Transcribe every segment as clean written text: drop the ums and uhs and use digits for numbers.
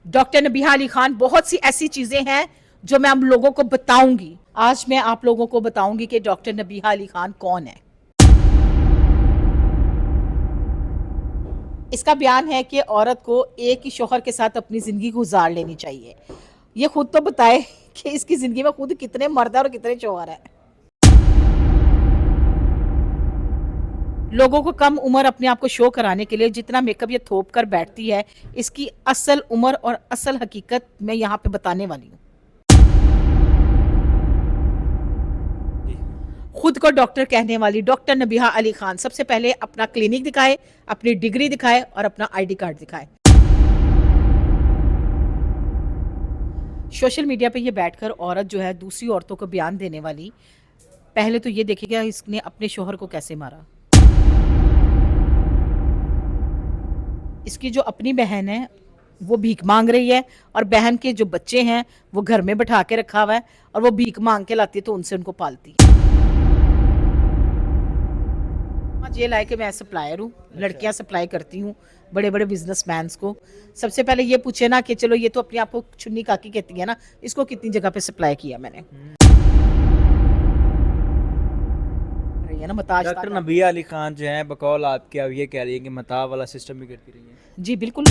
Doctor Nabiha Ali Khan, बहुत सी ऐसी चीजें हैं जो मैं आप लोगों को बताऊंगी। आज मैं आप लोगों को बताऊंगी कि डॉक्टर नबीहा अली खान कौन है। इसका बयान है कि औरत को एक ही शौहर के साथ अपनी जिंदगी गुजार लेनी चाहिए। ये खुद तो बताए कि इसकी जिंदगी में खुद कितने मर्द है और कितने शौहर है। लोगों को कम उम्र अपने आप को शो कराने के लिए जितना मेकअप ये थोप कर बैठती है, इसकी असल उम्र और असल हकीकत मैं यहाँ पे बताने वाली हूँ। खुद को डॉक्टर कहने वाली डॉक्टर नबीहा अली खान सबसे पहले अपना क्लिनिक दिखाए, अपनी डिग्री दिखाए और अपना आईडी कार्ड दिखाए। सोशल मीडिया पे ये बैठकर औरत जो है दूसरी औरतों को बयान देने वाली, पहले तो ये देखेगा इसने अपने शोहर को कैसे मारा। इसकी जो अपनी बहन है वो भीख मांग रही है और बहन के जो बच्चे हैं वो घर में बैठा के रखा हुआ है और वो भीख मांग के लाती है तो उनसे उनको पालती है। ये लाए कि मैं सप्लायर हूँ, लड़कियां सप्लाई करती हूँ बड़े बड़े बिजनेसमैन को। सबसे पहले ये पूछे ना कि चलो ये तो अपने आप को चुन्नी काकी कहती है ना, इसको कितनी जगह पे सप्लाई किया मैंने। ना मताज डॉक्टर नबिया अली खान जो है बकौल आपके अब ये कह रही है कि मता वाला सिस्टम भी करती रही है। जी बिल्कुल।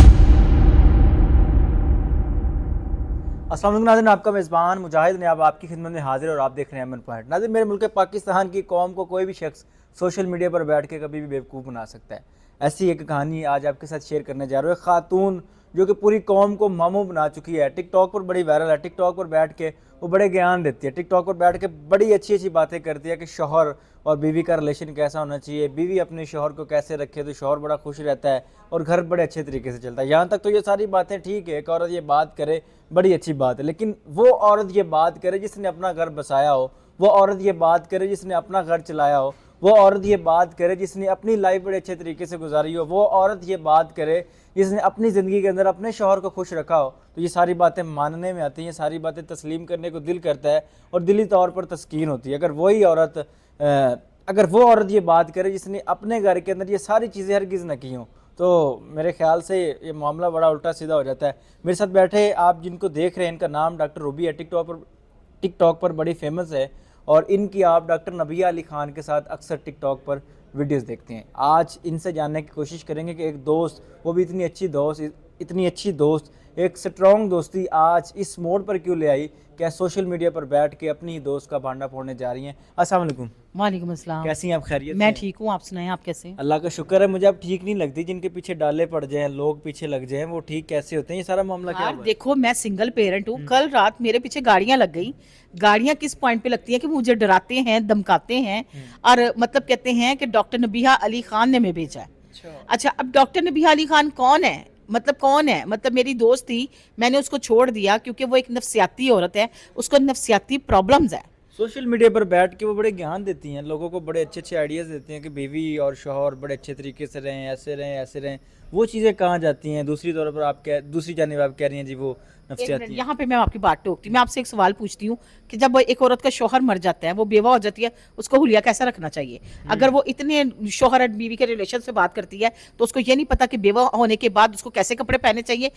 अस्सलाम वालेकुम नाज़रीन, आपका मेज़बान मुजाहिद ने अब आपकी खिदमत में हाजिर और आप देख रहे हैं अमन पॉइंट। नाज़रीन, मेरे मुल्क पाकिस्तान की कौम को कोई भी शख्स सोशल मीडिया पर बैठ के कभी भी बेवकूफ़ बना सकता है। ऐसी एक कहानी आज आपके साथ शेयर करने जा रहे हो। खातून जो कि पूरी कौम को मामू बना चुकी है, टिकटॉक पर बड़ी वायरल है। टिकटॉक पर बैठ के वो बड़े ज्ञान देती है, टिकटॉक पर बैठ के बड़ी अच्छी अच्छी बातें करती है कि शौहर और बीवी का रिलेशन कैसा होना चाहिए, बीवी अपने शौहर को कैसे रखे तो शौहर बड़ा खुश रहता है और घर बड़े अच्छे तरीके से चलता है। यहाँ तक तो ये सारी बातें ठीक है, एक औरत ये बात करे बड़ी अच्छी बात है, लेकिन वो औरत ये बात करे जिसने अपना घर बसाया हो, वो औरत ये बात करे जिसने अपना घर चलाया हो, वो औरत ये बात करे जिसने अपनी लाइफ बड़े अच्छे तरीके से गुजारी हो, वो औरत ये बात करे जिसने अपनी ज़िंदगी के अंदर अपने शौहर को खुश रखा हो, तो ये सारी बातें मानने में आती हैं, सारी बातें तस्लीम करने को दिल करता है और दिली तौर पर तस्कीन होती है। अगर वो औरत ये बात करे जिसने अपने घर के अंदर ये सारी चीज़ें हरगिज़ न की हों, तो मेरे ख्याल से ये मामला बड़ा उल्टा सीधा हो जाता है। मेरे साथ बैठे आप जिनको देख रहे हैं, इनका नाम डॉक्टर रूबी है, टिकटॉक पर बड़ी फेमस है और इनकी आप डॉक्टर नबिया अली खान के साथ अक्सर टिकटॉक पर वीडियोस देखते हैं। आज इनसे जानने की कोशिश करेंगे कि एक दोस्त, वो भी इतनी अच्छी दोस्त, एक स्ट्रॉन्ग दोस्ती आज इस मोड़ पर क्यों ले आई, क्या सोशल मीडिया पर बैठ के अपनी दोस्त का भांडा फोड़ने जा रही हैं। अस्सलाम वालेकुम। वालेकुम अस्सलाम। कैसी हैं आप? खैरियत? मैं ठीक हूँ, आप सुनाएं, आप कैसे हैं? अल्लाह का शुक्र है। मुझे अब ठीक नहीं लगती जिनके पीछे डाले पड़ जाएं, लोग पीछे लग जाएं, वो ठीक कैसे होते हैं? ये सारा मामला क्या है? देखो, मैं सिंगल पेरेंट हूँ। कल रात मेरे पीछे गाड़ियां लग गई। गाड़ियां किस पॉइंट पे लगती हैं कि मुझे डराते हैं, धमकाते हैं और मतलब कहते हैं कि डॉक्टर नबीहा अली खान ने हमें भेजा है। अच्छा, अब डॉक्टर नबीहा अली खान कौन है? मतलब कौन है? मतलब मेरी दोस्त थी, मैंने उसको छोड़ दिया क्योंकि वो एक नफ्सियाती औरत है, उसको नफ्सियाती प्रॉब्लम्स है। सोशल मीडिया पर बैठ के वो बड़े ज्ञान देती हैं, लोगों को बड़े अच्छे अच्छे आइडियाज़ देती हैं कि बीवी और शौहर बड़े अच्छे तरीके से रहें, ऐसे रहें, ऐसे रहें। वो चीज़ें कहाँ जाती हैं? दूसरी जानिब आप कह रही हैं जी वो नफ्सियाती। यहाँ पे मैं आपकी बात टोकती हूँ। मैं आपसे एक सवाल पूछती हूँ कि जब एक औरत का शौहर मर जाता है, वो बेवा हो जाती है, उसको हुलिया कैसा रखना चाहिए? अगर वो इतने शौहर और बीवी के रिलेशन से बात करती है तो उसको ये नहीं पता कि बेवा होने के बाद उसको कैसे कपड़े पहनने चाहिए,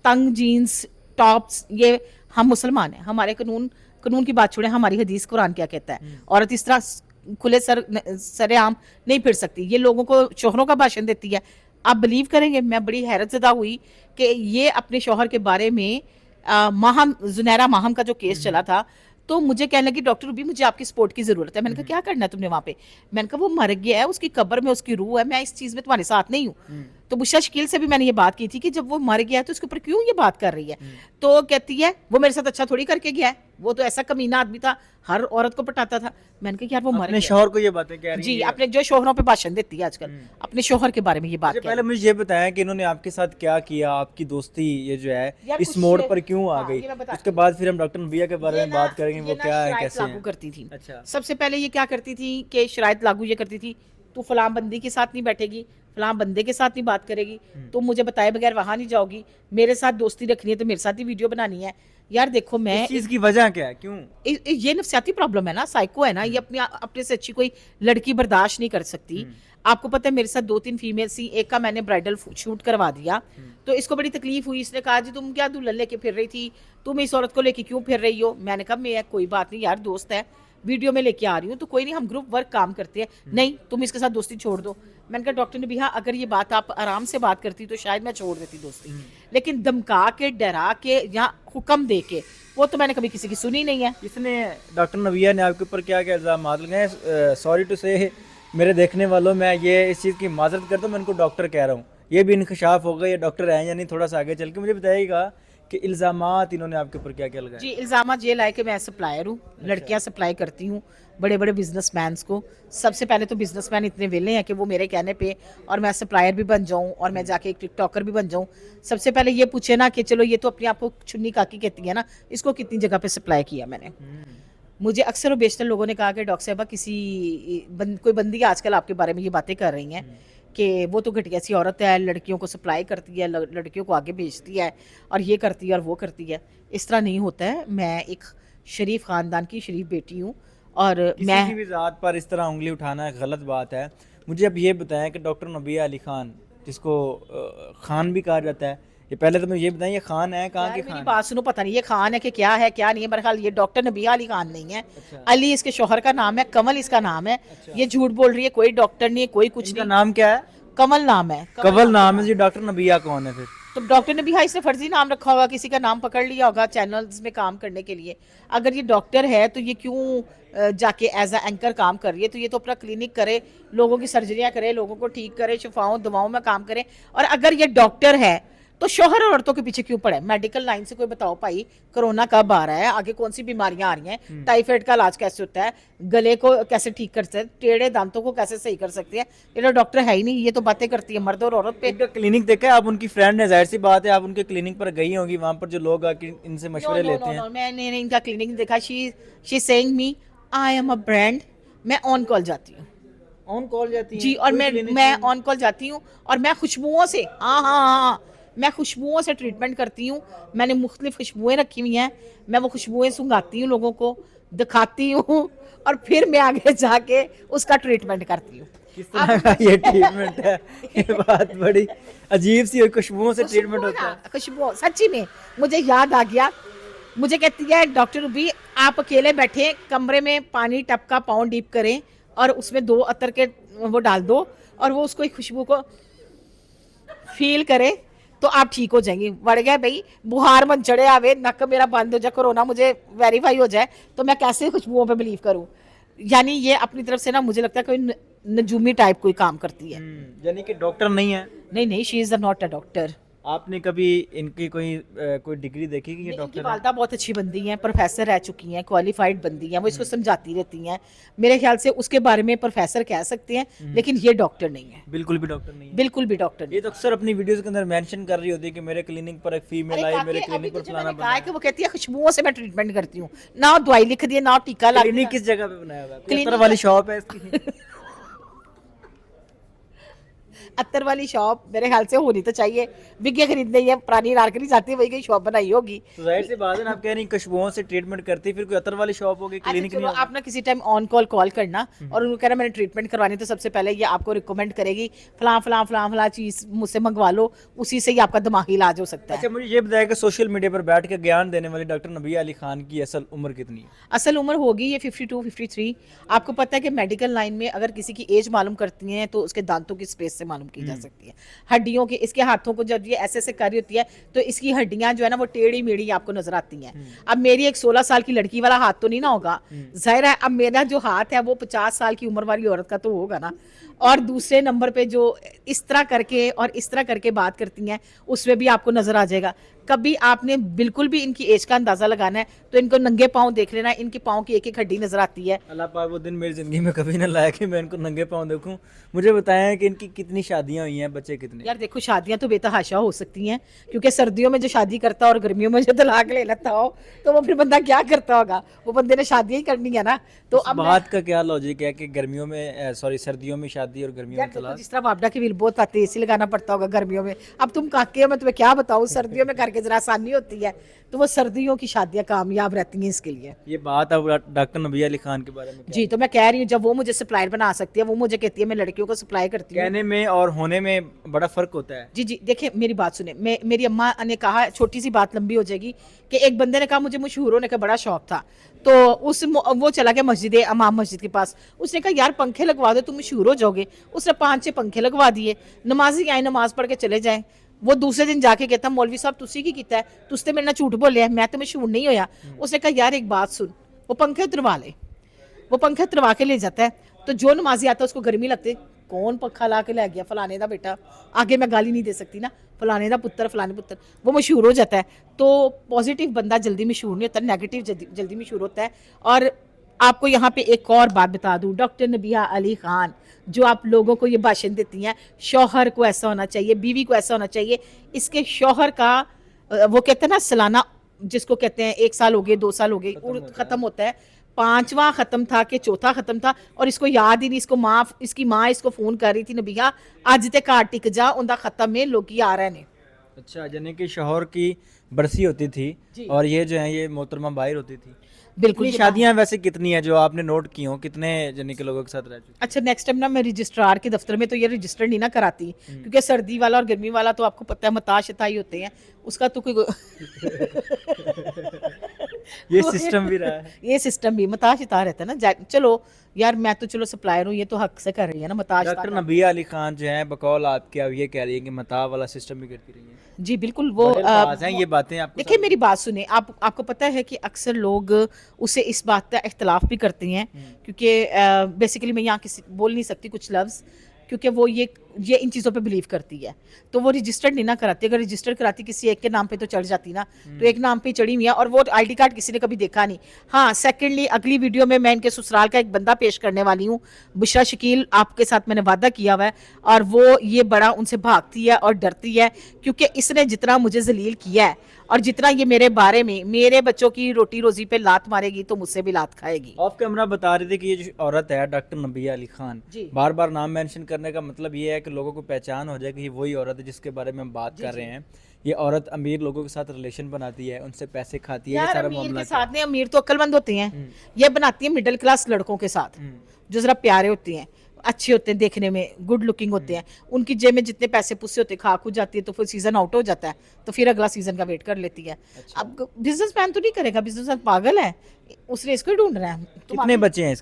तंग जीन्स, टॉप्स। ये हम मुसलमान हैं, हमारे कानून की बात छोड़े, हमारी हदीस कुरान क्या कहता है? औरत इस तरह खुले सरेआम नहीं फिर सकती। ये लोगों को शौहरों का भाषण देती है। आप बिलीव करेंगे, मैं बड़ी हैरतज़दा हुई कि ये अपने शौहर के बारे में जुनैरा माहम का जो केस चला था, तो मुझे कहने लगी डॉक्टर रूबी मुझे आपकी सपोर्ट की जरूरत है। मैंने कहा क्या करना है तुमने वहां पे? मैंने कहा वो मर गया है, उसकी कब्र में उसकी रूह है, मैं इस चीज में तुम्हारे साथ नहीं हूँ। तो बुशा शकील से भी मैंने ये बात की थी कि जब वो मर गया है तो उसके ऊपर क्यों ये बात कर रही है? तो कहती है वो मेरे साथ अच्छा थोड़ी करके गया है, वो तो ऐसा कमीना आदमी था, हर औरत को पटाता था। मैंने कहा यार वो मर गया। शौहर को ये बातें कह रही जी, अपने जो शौहरों पे भाषण देती है आजकल, अपने शौहर के बारे में ये बात। पहले मुझे ये बताया कि इन्होंने आपके साथ क्या किया, आपकी दोस्ती ये जो है इस मोड़ पर क्यों आ गई, उसके बाद फिर हम डॉक्टर नबिया के बारे में बात करेंगे वो क्या है, कैसे लागू करती थी। अच्छा, सबसे पहले ये क्या करती थी कि शराइत लागू ये करती थी, तू फलां बंदी के साथ नहीं बैठेगी, फलां बंदे के साथ नहीं बात करेगी, तुम मुझे बताए बगैर वहां नहीं जाओगी, मेरे साथ दोस्ती रखनी है तो मेरे साथ ही वीडियो बनानी है। यार देखो, मैं इस चीज की वजह क्या है, क्यों? ये नफ्सियाती प्रॉब्लम है ना, साइको है ना, ये अपने से अच्छी कोई लड़की बर्दाश्त नहीं कर सकती। आपको पता है मेरे साथ 2-3 फीमेल थी, एक का मैंने ब्राइडल शूट करवा दिया, तो इसको बड़ी तकलीफ हुई। इसने कहा जी तुम क्या दुल्हन लेके फिर रही थी, तुम इस औरत को लेके क्यों फिर रही हो? मैंने कहा मैं कोई बात नहीं यार, दोस्त है, वीडियो में लेके आ रही हूँ तो कोई नहीं, हम ग्रुप वर्क काम करते हैं। नहीं तुम इसके साथ दोस्ती छोड़ दो। मैंने कहा डॉक्टर ने भी हाँ अगर ये बात आप आराम से बात करती तो शायद मैं छोड़ देती दोस्ती, लेकिन धमका के डरा के या हुक्म दे के वो तो मैंने कभी किसी की सुनी नहीं है। इसने डॉक्टर नबिया ने आपके ऊपर क्या क्या इल्ज़ाम लगाए? सॉरी टू से मेरे देखने वालों, मैं ये इस चीज़ की माजरत करता हूँ, मैं इनको डॉक्टर कह रहा हूँ, ये भी इंकशाफ होगा ये डॉक्टर हैं या नहीं, थोड़ा सा आगे चल के मुझे बताइएगा कि इल्ज़ामात इन्होंने आपके ऊपर क्या क्या लगाए? जी इल्ज़ाम ये लाए कि मैं सप्लायर हूँ, लड़कियाँ सप्लाई करती हूँ बड़े बड़े बिजनेसमैन को। सबसे पहले तो बिजनेसमैन इतने वेले हैं कि वो मेरे कहने पे और मैं सप्लायर भी बन जाऊँ और मैं जाके एक टिकटॉकर भी बन जाऊँ। सबसे पहले ये पूछे ना कि चलो ये तो अपने आप को चुन्नी काकी कहती है ना, इसको कितनी जगह पे सप्लाई किया मैंने। मुझे अक्सर और बेशतर लोगों ने कहा कि डॉक्टर साहबा कोई बंदी आजकल आपके बारे में ये बातें कर रही हैं कि वो तो घटिया सी औरत है, लड़कियों को सप्लाई करती है, लड़कियों को आगे भेजती है और ये करती है और वो करती है। इस तरह नहीं होता है। मैं एक शरीफ ख़ानदान की शरीफ बेटी हूँ और किसी की भी ज़ात पर इस तरह उंगली उठाना गलत बात है। मुझे अब ये बताएं कि डॉक्टर नबिया अली खान, जिसको खान भी कहा जाता है, ये पहले तो मुझे ये बताएं ये खान है कहाँ के? मेरी खान बात सुनो, पता नहीं ये खान है कि क्या है क्या नहीं है। मेरे ख्याल ये डॉक्टर नबिया अली खान नहीं है। अच्छा। अली इसके शोहर का नाम है, कमल इसका नाम है। अच्छा। ये झूठ बोल रही है, कोई डॉक्टर नहीं है, कोई कुछ इनका नहीं। नाम क्या है? कमल नाम है। कवल नाम है जी। डॉक्टर नबिया कौन है फिर? तो डॉक्टर ने भी हाँ इसने फर्जी नाम रखा होगा, किसी का नाम पकड़ लिया होगा चैनल्स में काम करने के लिए। अगर ये डॉक्टर है तो ये क्यों जाके एज अ एंकर काम कर रही है? तो ये तो अपना क्लिनिक करे, लोगों की सर्जरियाँ करे, लोगों को ठीक करे, शिफाओं दवाओं में काम करे। और अगर ये डॉक्टर है तो शोहर और औरतों के पीछे क्यों पड़े? मेडिकल लाइन से कोई बताओ भाई, कोरोना कब आ रहा है, आगे कौन सी बीमारियां आ रही हैं, टाइफाइड का इलाज कैसे होता है, गले को कैसे ठीक कर सकते हैं, टेढ़े दांतों को कैसे सही कर सकते हैं? ये तो डॉक्टर है ही नहीं, ये तो बातें करती है मर्द और औरत पे। इनका क्लिनिक देखा है? आप उनकी फ्रेंड है, जाहिर सी बात है आप उनके क्लिनिक पर गई होंगी, वहाँ पर जो लोग आके इनसे मशवरे लेते हैं। मैंने इनका क्लिनिक नहीं देखा। She saying me I am a brand. मैं ऑन कॉल जाती हूँ ऑन कॉल जाती हैं? जी, और कोई clinic मैं नहीं? ऑन कॉल जाती हूँ और मैं खुशबुओं से हाँ, मैं खुशबुओं से ट्रीटमेंट करती हूँ। मैंने मुख्तलिफ खुशबुएं रखी हुई हैं, मैं वो खुशबुएं सुंघाती हूँ, लोगों को दिखाती हूँ और फिर मैं आगे जाके उसका ट्रीटमेंट करती हूँ। किस तरह का ये ट्रीटमेंट है? ये बात बड़ी अजीब सी खुशबुओं से ट्रीटमेंट होता है। खुशबू सच्ची में मुझे याद आ गया। मुझे कहती है डॉक्टर रूबी आप अकेले बैठे कमरे में पानी टप का पाँव डीप करें और उसमें 2 अतर के वो डाल दो और वो उसको एक खुशबू को फील करे तो आप ठीक हो जाएंगी। बढ़ गए भाई, बुहार मन चढ़े आवे, नक मेरा बंद हो जाए, कोरोना मुझे वेरीफाई हो जाए तो मैं कैसे खुशबुओं पे बिलीव करूं? यानी ये अपनी तरफ से ना मुझे लगता है कोई नजूमी टाइप कोई काम करती है। यानी कि डॉक्टर नहीं है? नहीं, she is not a doctor. आपने कभी इनकी कोई डिग्री देखी कि ये इनकी डॉक्टर है? वालदा बहुत अच्छी बंदी हैं, प्रोफेसर रह चुकी हैं, क्वालिफाइड बंदी हैं, वो इसको समझाती रहती हैं। मेरे ख्याल से उसके बारे में प्रोफेसर कह सकते हैं, लेकिन ये डॉक्टर नहीं है, बिल्कुल भी डॉक्टर नहीं है? बिल्कुल भी डॉक्टर नहीं। ये तो अक्सर अपनी वीडियोस के अंदर मेंशन कर रही होती है कि मेरे क्लिनिक पर एक फीमेल आई, मेरे क्लिनिक पर फलाना कहा है कि वो कहती है खुशबुओं से मैं ट्रीटमेंट करती हूँ, ना दवाई लिख दी ना टीका लगा। क्लिनिक किस जगह पे बनाया हुआ है? कोई क्लिनिक अतर वाली शॉप है इसकी? अत्तर वाली शॉप मेरे ख्याल से होनी तो चाहिए, बिगे खरीदने ये पुरानी नारकली जाती है, वही कहीं शॉप बनाई होगी। तो जाहिर सी बात है ना, आप कह रही हैं खुशबुओं से ट्रीटमेंट करती, फिर कोई अतर वाली शॉप होगी, क्लिनिक नहीं होगा? आप ना किसी टाइम ऑन कॉल करना और उनको कहना मैंने ट्रीटमेंट करवानी, तो सबसे पहले ये आपको रिकमेंड करेगी फलां चीज मुझसे मंगवा लो, उसी से ही आपका दिमागी इलाज हो सकता है। अच्छा मुझे ये बताया कि सोशल मीडिया पर बैठ के ज्ञान देने वाली डॉक्टर नबिया अली खान की असल उम्र कितनी है? असल उम्र होगी ये 52-53। आपको पता है कि मेडिकल लाइन में अगर किसी की एज मालूम करती हैं तो उसके दांतों की स्पेस से मालूम की जा सकती है, हड्डियों के। इसके हाथों को जब ये ऐसे कर रही होती है तो इसकी हड्डियां जो है ना वो टेढ़ी मेढ़ी आपको नजर आती हैं। अब मेरी एक 16 साल की लड़की वाला हाथ तो नहीं ना होगा, जाहिर है। अब मेरा जो हाथ है वो 50 साल की उम्र वाली औरत का तो होगा ना। और दूसरे नंबर पे जो इस तरह करके और इस तरह करके बात करती हैं उसमें भी आपको नजर आ जाएगा। कभी आपने बिल्कुल भी इनकी एज का अंदाजा लगाना है तो इनको नंगे पाँव देख लेना, इनके पाँव की एक एक हड्डी नजर आती है। अल्लाह पाक वो दिन मेरी ज़िंदगी में कभी ना लाया कि मैं इनको नंगे पाँव देखूं। मुझे बताएं कि इनकी कितनी शादियां हुई हैं, बच्चे कितने? यार देखो शादियां तो बेतहाशा हो सकती हैं, क्योंकि सर्दियों में जो शादी करता है और गर्मियों में जो तलाक ले लेता हो तो वो फिर बंदा क्या करता होगा? वो बंदे ने शादियां ही करनी है ना। तो इस अब बात का क्या लॉजिक है कि गर्मियों में सर्दियों में शादी और गर्मियों यार में देखो तलाक? जिस तरह वापडा की बिल बहुत आती है, एसी लगाना पड़ता होगा गर्मियों में। अब तुम काके हो, मैं तुम्हें क्या बताऊं, सर्दियों में करके के जरा आसानी होती है, तो वो सर्दियों की शादियां कामयाब रहती हैं इसके लिए। ये बात अब डॉक्टर नबिया अली खान के बारे में जी, तो मैं कह रही हूँ जब वो मुझे सप्लायर बना सकती है, वो मुझे कहती है मैं लड़कियों को सप्लाई करती हूँ। कहने में और होने में बड़ा फर्क होता है। जी जी, देखिए मेरी बात सुने, मेरी अम्मा ने कहा, छोटी सी बात लंबी हो जाएगी, कि एक बंदे ने कहा मुझे मशहूर होने का बड़ा शौक था, तो वो चला गया मस्जिद इमाम मस्जिद के पास। उसने कहा यार पंखे लगवा दो, तुम मशहूर हो जाओगे। उसने 5-6 पंखे लगवा दिए, नमाजी आए नमाज पढ़ के चले जाए। वो दूसरे दिन जाके कहता मौलवी साहब तुसी की कीता है, तुसते मेरे नाल झूठ बोलिया, मैं तो मशहूर नहीं होया। उसने कहा यार एक बात सुन, वो पंखे उतरवा ले। वो पंखा उतरवा के ले जाता है, तो जो नमाजी आता है उसको गर्मी लगती है, कौन पंखा ला के लै गया, फलाने का बेटा। आगे मैं गाली नहीं दे सकती ना, फलाने का पुत्र, फलाने पुत्र। वो मशहूर हो जाता है। तो पॉजिटिव बंदा जल्दी मशहूर नहीं होता, नेगेटिव जल्दी मशहूर होता है। और आपको यहाँ पे एक और बात बता दूं, डॉक्टर नबिया अली खान जो आप लोगों को ये भाषण देती हैं, शौहर को ऐसा होना चाहिए, बीवी को ऐसा होना चाहिए, इसके शौहर का वो कहते हैं ना सालाना, जिसको कहते हैं 1 साल हो गए, 2 साल हो गए, खत्म होता है। 5वां खत्म था कि चौथा खत्म था, और इसको याद ही नहीं। इसकी माँ इसको फोन कर रही थी, नबिया अज ते घर टिक जा, उनका खत्म है, लोग आ रहे हैं। अच्छा, यानी कि शौहर की बरसी होती थी और ये जो है ये मोहतरमा बाहर होती थी। बिल्कुल। इतनी शादियां वैसे कितनी है जो आपने नोट की हो, कितने यानी कि लोगों के साथ रह चुके? अच्छा, नेक्स्ट टाइम ना मैं रजिस्ट्रार के दफ्तर में तो ये रजिस्टर नहीं ना कराती, क्योंकि सर्दी वाला और गर्मी वाला तो आपको पता है मता शताई होते हैं, उसका तो कोई ये सिस्टम भी रहा है। ये सिस्टम भी मता शता रहता है ना। चलो यार, मैं तो चलो सप्लायर हूँ, ये तो हक से कर रही है ना मता शता। डॉक्टर नबिया अली खान जो है बकौल आपके अब ये कह रही है कि मता वाला सिस्टम भी करती रही है। जी बिल्कुल। वो बड़े अल्फाज हैं ये बातें आपको। देखिए मेरी बात सुने, आपको पता है कि अक्सर लोग उसे इस बात का इख्तलाफ भी करते हैं, क्योंकि बेसिकली मैं यहाँ किसी बोल नहीं सकती कुछ लफ्ज़, क्योंकि वो ये इन चीज़ों पे बिलीव करती है, तो वो रजिस्टर्ड नहीं ना कराती। अगर रजिस्टर कराती किसी एक के नाम पे तो चढ़ जाती ना, तो एक नाम पे चढ़ी हुई है, और वो आईडी कार्ड किसी ने कभी देखा नहीं। हाँ, सेकेंडली अगली वीडियो में मैं इनके ससुराल का एक बंदा पेश करने वाली हूँ, बुशरा शकील, आपके साथ मैंने वादा किया हुआ है, और वो ये बड़ा उनसे भागती है और डरती है, क्योंकि इसने जितना मुझे जलील किया है और जितना ये मेरे बारे में मेरे बच्चों की रोटी रोजी पे लात मारेगी, तो मुझसे भी लात खाएगी। ऑफ कैमरा बता रहे थे कि ये जो औरत है डॉक्टर नबिया अली खान, बार बार नाम मेंशन करने का मतलब ये है कि लोगों को पहचान हो जाए कि ये वही औरत है जिसके बारे में हम बात कर रहे हैं। ये औरत अमीर लोगों के साथ रिलेशन बनाती है, उनसे पैसे खाती है, ये सारा मामला। साथ में अमीर तो अक्लमंद होते हैं, ये बनाती है मिडिल क्लास लड़कों के साथ, जो जरा प्यारे होते हैं, अच्छे होते हैं, देखने में गुड लुकिंग होते हैं। उनकी जेब में जितने पैसे पुस्से होते हैं, खाक हो जाती है, तो फिर सीजन आउट हो जाता है, तो फिर अगला सीजन का वेट कर लेती है। अब बिजनेसमैन तो नहीं करेगा, बिजनेसमैन पागल है, उसने इसको ही ढूंढ रहा है। कितने बच्चे हैं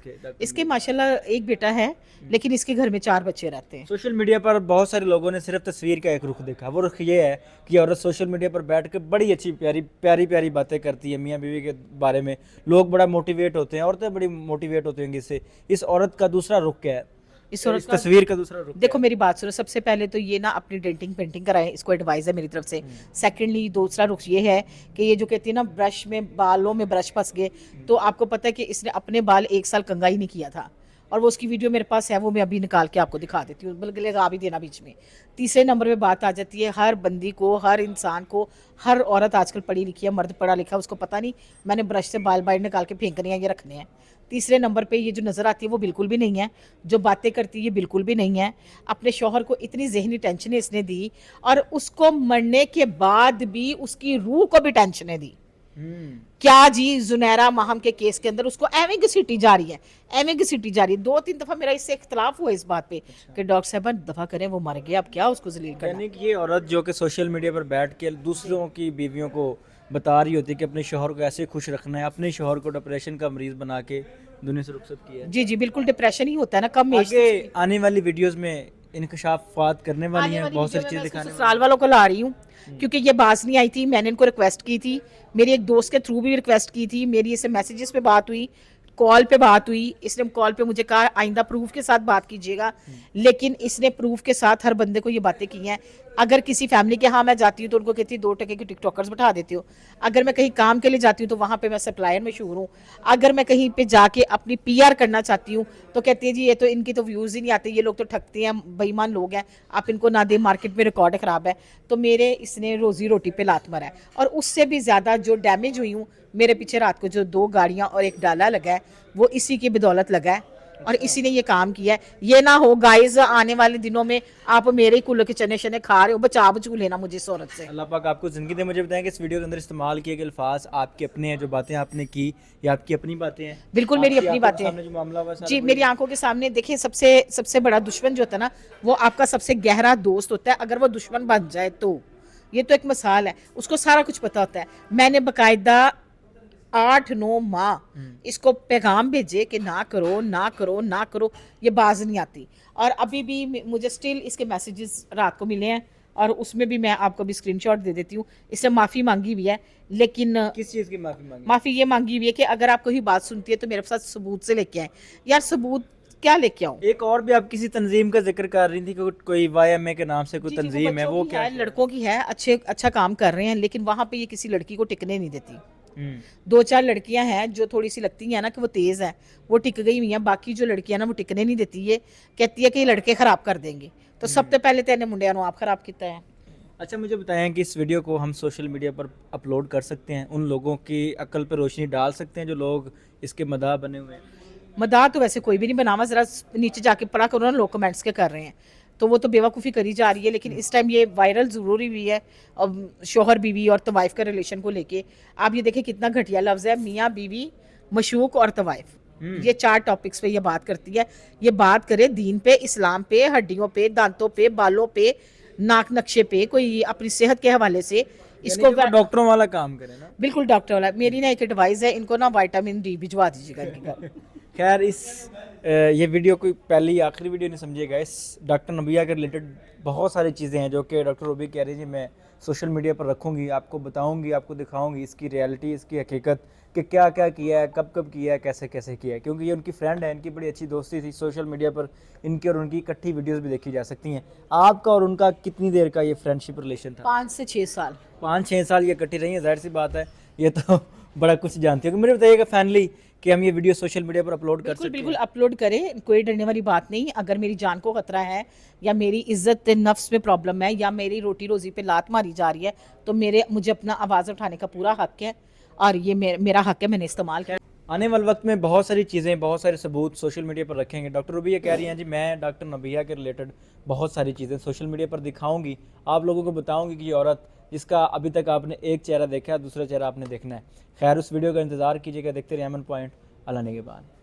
इसके माशाल्लाह एक बेटा है, लेकिन इसके घर में 4 बच्चे रहते हैं। सोशल मीडिया पर बहुत सारे लोगों ने सिर्फ तस्वीर का एक रुख देखा, वो रुख ये है कि औरत सोशल मीडिया पर बैठ कर बड़ी अच्छी प्यारी बातें करती है मियाँ बीवी के बारे में, लोग बड़ा मोटिवेट होते हैं, औरतें बड़ी मोटिवेट होती होंगी इससे। इस औरत का दूसरा रुख क्या है, इस तस्वीर का दूसरा रुख? देखो मेरी बात सुनो, सबसे पहले तो ये ना अपनी डेंटिंग पेंटिंग कराएं, इसको एडवाइस है मेरी तरफ से। सेकेंडली दूसरा रुख ये है कि ये जो कहती है ना ब्रश में बालों में ब्रश फंस गए, तो आपको पता है कि इसने अपने बाल 1 साल कंघा ही नहीं किया था, और वो उसकी वीडियो मेरे पास है, वो मैं अभी निकाल के आपको दिखा देती हूँ, बल्कि लगा भी देना बीच में। तीसरे नंबर पे बात आ जाती है हर बंदी को, हर इंसान को, हर औरत आजकल पढ़ी लिखी है, मर्द पढ़ा लिखा है, उसको पता नहीं मैंने ब्रश से बाल बाहर निकाल के फेंकने हैं, ये रखने हैं। तीसरे नंबर पे ये जो नज़र आती है वो बिल्कुल भी नहीं है, जो बातें करती है ये बिल्कुल भी नहीं है। अपने शौहर को इतनी जहनी टेंशन इसने दी, और उसको मरने के बाद भी उसकी रूह को भी टेंशनें दी। क्या जी, जुनैरा माहम के केस के अंदर उसको एवं घसीटी जा रही है, एवं घसीटी जा रही है। 2-3 दफा मेरा इससे इख्तलाफ हुआ इस बात पे कि डॉक्टर साहब दफा करें, वो मर गया, अब क्या उसको जलील करना। यानी कि ये औरत जो कि सोशल मीडिया पर बैठ के दूसरों की बीवियों को बता रही होती है कि अपने शौहर को ऐसे खुश रखना है, अपने शौहर को डिप्रेशन का मरीज बना के दुनिया से रुखसत किया है। जी जी बिल्कुल, डिप्रेशन ही होता है ना कम एज। आगे आने वाली वीडियोस में इंकशाफात करने वाली हैं, बहुत सारी चीज़ें दिखाने वाली। ससुराल वालों को ला रही हूँ, क्योंकि ये बात नहीं आई थी, मैंने इनको रिक्वेस्ट की थी, मेरी एक दोस्त के थ्रू भी रिक्वेस्ट की थी, मेरी इससे मैसेजेस पे बात हुई, कॉल पे बात हुई। इसने कॉल पे मुझे कहा आइंदा प्रूफ के साथ बात कीजिएगा, लेकिन इसने प्रूफ के साथ हर बंदे को ये बातें की हैं। अगर किसी फैमिली के यहाँ मैं जाती हूँ तो उनको कहती है 2 टके की टिकटॉकर्स बैठा देती हूँ। अगर मैं कहीं काम के लिए जाती हूँ तो वहाँ पे मैं सप्लायर में मशहूर हूँ। अगर मैं कहीं पे जाके अपनी पीआर करना चाहती हूँ तो कहती है जी ये तो इनकी तो व्यूज़ ही नहीं आते, ये लोग तो ठगते हैं, बेईमान लोग हैं, आप इनको ना दें, मार्केट में रिकॉर्ड ख़राब है। तो मेरे इसने रोज़ी रोटी पे लात मारा है, और उससे भी ज़्यादा जो डैमेज हुई हूँ, मेरे पीछे रात को जो 2 गाड़ियाँ और एक डाला लगा है, वो इसी की बदौलत लगा है। और इसी ने ये काम किया है। ये ना हो गाइस आने वाले दिनों में आप मेरे ही कुल्ले के चने शने खा रहे हो, बचा बचू लेना मुझे इस औरत से। अल्लाह पाक आपको ज़िंदगी दे। मुझे बताएं कि इस वीडियो के अंदर इस्तेमाल किए गए अल्फाज आपके अपने हैं, जो बातें आपने की या आपकी अपनी बातें हैं? बिल्कुल मेरी आपकी अपनी आंखों के बातें सामने जो मामला हुआ सारा जी, वही मेरी है? आंखों के सामने देखिए, सबसे सबसे बड़ा दुश्मन जो होता है ना, वो आपका सबसे गहरा दोस्त होता है। अगर वो दुश्मन बन जाए तो ये तो एक मिसाल है, उसको सारा कुछ पता होता है। मैंने बकायदा 8-9 माह इसको पैगाम भेजे कि ना करो ना करो ना करो, ये बाज नहीं आती। और अभी भी मुझे स्टिल इसके मैसेजेस रात को मिले हैं, और उसमें भी मैं आपको भी स्क्रीनशॉट दे देती हूँ। इससे माफ़ी मांगी हुई है, लेकिन किस चीज़ की माफ़ी मांगी? माफ़ी ये मांगी हुई है कि अगर आप कोई बात सुनती है तो मेरे साथ सबूत से लेके आए। यार सबूत क्या लेके आऊँ? एक और भी आप किसी तंजीम का जिक्र कर रही थी कि कोई YMA के नाम से कोई जी, जी, तंजीम है, बच्चों वो की क्या है, लड़कों की है, अच्छा काम कर रहे हैं, लेकिन वहाँ पे ये किसी लड़की को टिकने नहीं देती। हम्म 2-4 लड़कियां हैं जो थोड़ी सी लगती हैं ना कि वो तेज़ हैं, वो टिक गई हुई हैं। बाकी जो लड़कियां ना वो टिकने नहीं देती, ये कहती है कि ये लड़के खराब कर देंगे। तो सबसे पहले तो इन्हें मुंडिया आप खराब किया है। अच्छा, मुझे बताएं कि इस वीडियो को हम सोशल मीडिया पर अपलोड कर सकते हैं, उन लोगों की अक्ल पर रोशनी डाल सकते हैं जो लोग इसके मदाह बने हुए हैं? मदार तो वैसे कोई भी नहीं बनावा, ज़रा नीचे जाके पढ़ा करो ना लोग कमेंट्स के कर रहे हैं, तो वो तो बेवकूफ़ी करी जा रही है। लेकिन इस टाइम ये वायरल ज़रूरी हुई है, अब शोहर बीवी और तवाइफ का रिलेशन को लेके। आप ये देखें कितना घटिया लफ्ज़ है, मियाँ बीवी, मशूक और तवाइफ। ये 4 टॉपिक्स पे ये बात करती है। ये बात करे दीन पे, इस्लाम पे, हड्डियों पे, दांतों पे, बालों पे, नाक नक्शे पे, कोई अपनी सेहत के हवाले से यानी इसको कि वो डॉक्टरों वाला काम करे ना। बिल्कुल डॉक्टर वाला। मेरी ना एक एडवाइस है, इनको ना विटामिन डी भिजवा दीजिएगा इनके घर। खैर, ये वीडियो कोई पहली आखिरी वीडियो नहीं समझिएगा। इस डॉक्टर नबिया के रिलेटेड बहुत सारी चीज़ें हैं जो कि डॉक्टर रूबी कह रही थी मैं सोशल मीडिया पर रखूँगी, आपको बताऊँगी, आपको दिखाऊँगी इसकी रियलिटी, इसकी हकीकत कि क्या क्या किया है, कब कब किया है, कैसे कैसे किया है। क्योंकि ये उनकी फ्रेंड है, इनकी बड़ी अच्छी दोस्ती थी। सोशल मीडिया पर इनकी और उनकी इकट्ठी वीडियोज़ भी देखी जा सकती हैं। आपका और उनका कितनी देर का ये फ्रेंडशिप रिलेशन था? 5 से 6 साल। 5-6 साल ये इकट्ठी रही है, जाहिर सी बात है ये तो बड़ा कुछ जानती है। मुझे बताइएगा फाइनली कि हम ये वीडियो सोशल मीडिया पर अपलोड कर बिल्कुल सकते बिल्कुल हैं? अपलोड करें, कोई डरने वाली बात नहीं। अगर मेरी जान को खतरा है, या मेरी इज्जत नफ्स में प्रॉब्लम है, या मेरी रोटी रोजी पे लात मारी जा रही है, तो मुझे अपना आवाज़ उठाने का पूरा हक है, और ये मेरा हक है, मैंने इस्तेमाल किया। आने वाले वक्त में बहुत सारी चीज़ें, बहुत सारे सबूत सोशल मीडिया पर रखेंगे। डॉक्टर रूबी ये कह रही हैं जी मैं डॉक्टर नबिया के रिलेटेड बहुत सारी चीज़ें सोशल मीडिया पर दिखाऊंगी, आप लोगों को बताऊंगी कि ये औरत जिसका अभी तक आपने एक चेहरा देखा है, दूसरा चेहरा आपने देखना है। खैर, उस वीडियो का इंतज़ार कीजिएगा, देखते रहिए अमन पॉइंट। अल्लाह ने के बाद।